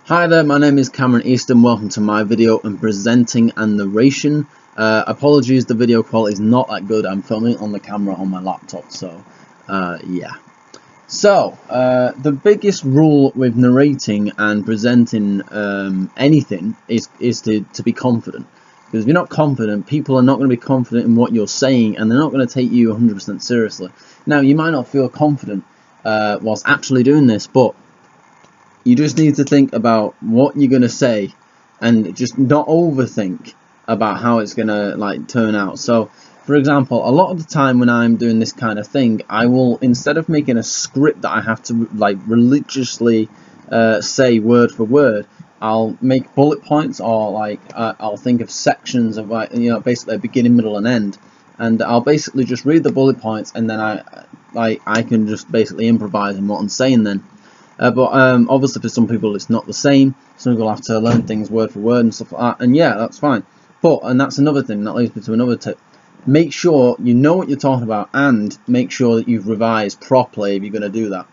Hi there, my name is Cameron Easton. Welcome to my video on presenting and narration. Apologies, the video quality is not that good. I'm filming on the camera on my laptop, so yeah. So the biggest rule with narrating and presenting anything is to be confident. Because if you're not confident, people are not going to be confident in what you're saying, and they're not going to take you 100% seriously. Now, you might not feel confident whilst actually doing this, but you just need to think about what you're going to say and just not overthink about how it's going to turn out. So, for example, a lot of the time when I'm doing this kind of thing, I will, instead of making a script that I have to religiously say word for word, I'll make bullet points, or I'll think of sections of basically a beginning, middle and end, and I'll basically just read the bullet points, and then I can just basically improvise on what I'm saying then. But obviously for some people it's not the same. Some people have to learn things word for word and stuff like that, and yeah, that's fine. And that's another thing that leads me to another tip. Make sure you know what you're talking about, and make sure that you've revised properly if you're going to do that.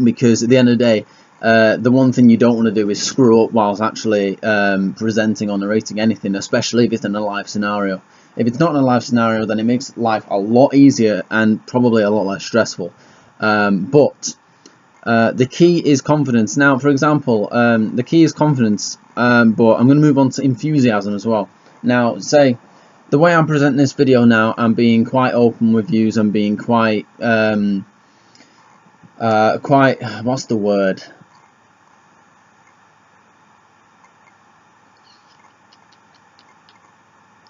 Because at the end of the day, the one thing you don't want to do is screw up whilst actually presenting or narrating anything, especially if it's in a live scenario. If it's not in a live scenario, then it makes life a lot easier and probably a lot less stressful. The key is confidence. Now, for example, the key is confidence, but I'm going to move on to enthusiasm as well. Now, say, the way I'm presenting this video now, I'm being quite open with views. I'm being quite, what's the word?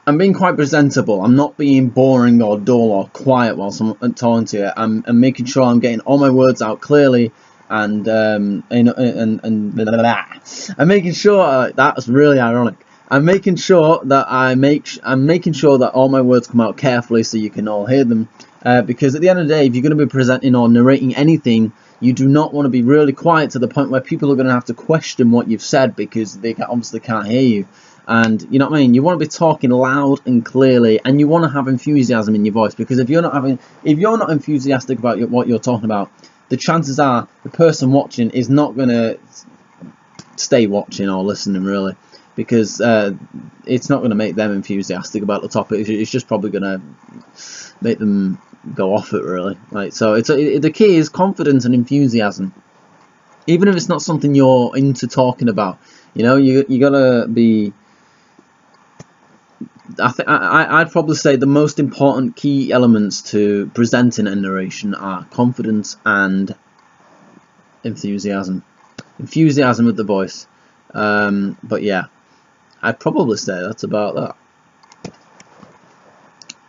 I'm being quite presentable. I'm not being boring or dull or quiet whilst I'm talking to you. I'm making sure I'm getting all my words out clearly, and I'm making sure that's really ironic. I'm making sure that I'm making sure that all my words come out carefully so you can all hear them. Because at the end of the day, if you're going to be presenting or narrating anything, you do not want to be really quiet to the point where people are going to have to question what you've said because they obviously can't hear you. And you know what I mean? You want to be talking loud and clearly, and you want to have enthusiasm in your voice, because if you're not enthusiastic about what you're talking about, the chances are the person watching is not going to stay watching or listening really, because it's not going to make them enthusiastic about the topic. It's just probably going to make them go off it really. So the key is confidence and enthusiasm, even if it's not something you're into talking about. You know, you gotta be. I'd probably say the most important key elements to presenting and narration are confidence and enthusiasm. Enthusiasm with the voice. But yeah, I'd probably say that's about that.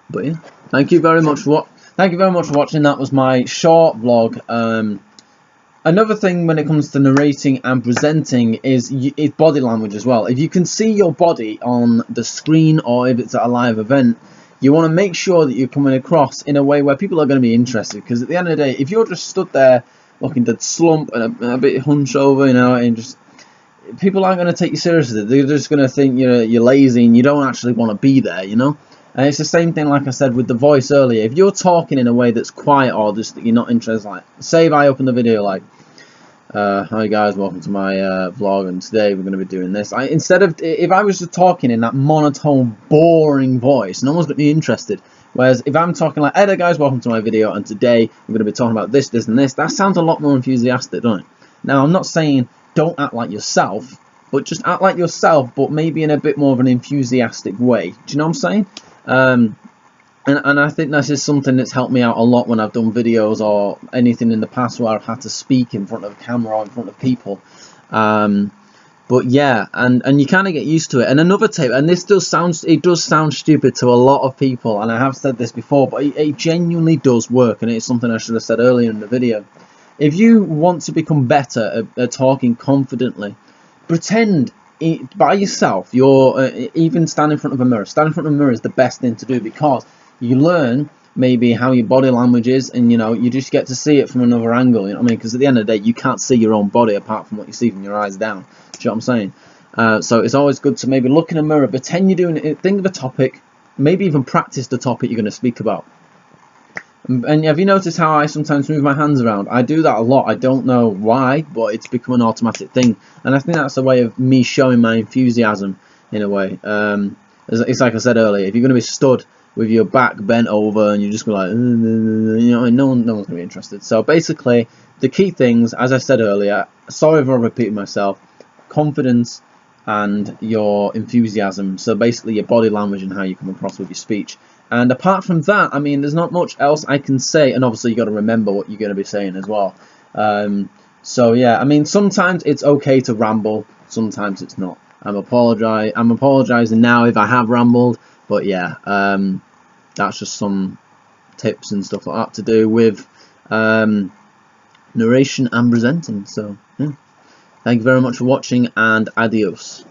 But yeah, thank you very much for watching. That was my short vlog. Another thing when it comes to narrating and presenting is body language as well. If you can see your body on the screen, or if it's at a live event, you want to make sure that you're coming across in a way where people are going to be interested. Because at the end of the day, if you're just stood there looking dead slump and a bit hunched over, you know, and just people aren't going to take you seriously. They're just going to think you're lazy and you don't actually want to be there, you know. And it's the same thing, like I said, with the voice earlier. If you're talking in a way that's quiet, or just that you're not interested, like, say if I open the video like, hi guys, welcome to my vlog, and today we're going to be doing this. Instead of, if I was just talking in that monotone, boring voice, no one's going to be interested. Whereas if I'm talking like, hey there guys, welcome to my video, and today we're going to be talking about this, this and this, that sounds a lot more enthusiastic, doesn't it? Now, I'm not saying don't act like yourself, but just act like yourself, but maybe in a bit more of an enthusiastic way. Do you know what I'm saying? And I think this is something that's helped me out a lot when I've done videos or anything in the past where I've had to speak in front of a camera or in front of people. But yeah, and you kind of get used to it. And another tip, and this does sound stupid to a lot of people, and I have said this before, but it genuinely does work, and it's something I should have said earlier in the video. If you want to become better at talking confidently, pretend by yourself. You're even stand in front of a mirror. Stand in front of a mirror is the best thing to do, because you learn maybe how your body language is, and you just get to see it from another angle. You know what I mean? Because at the end of the day, you can't see your own body apart from what you see from your eyes down. Do you know what I'm saying? So it's always good to maybe look in a mirror, pretend you're doing it, think of a topic, maybe even practice the topic you're going to speak about. And have you noticed how I sometimes move my hands around? I do that a lot. I don't know why, but it's become an automatic thing. And I think that's a way of me showing my enthusiasm in a way. It's like I said earlier, if you're going to be stood with your back bent over and you just go like, you know, no one's going to be interested. So basically, the key things, as I said earlier, sorry if I'm repeating myself, confidence and your enthusiasm. So basically your body language and how you come across with your speech. And apart from that, I mean, there's not much else I can say. And obviously you got to remember what you're going to be saying as well. So yeah, I mean, sometimes it's okay to ramble, sometimes it's not. I'm apologizing now if I have rambled, but yeah, that's just some tips and stuff like that to do with narration and presenting. So yeah. Thank you very much for watching, and adios.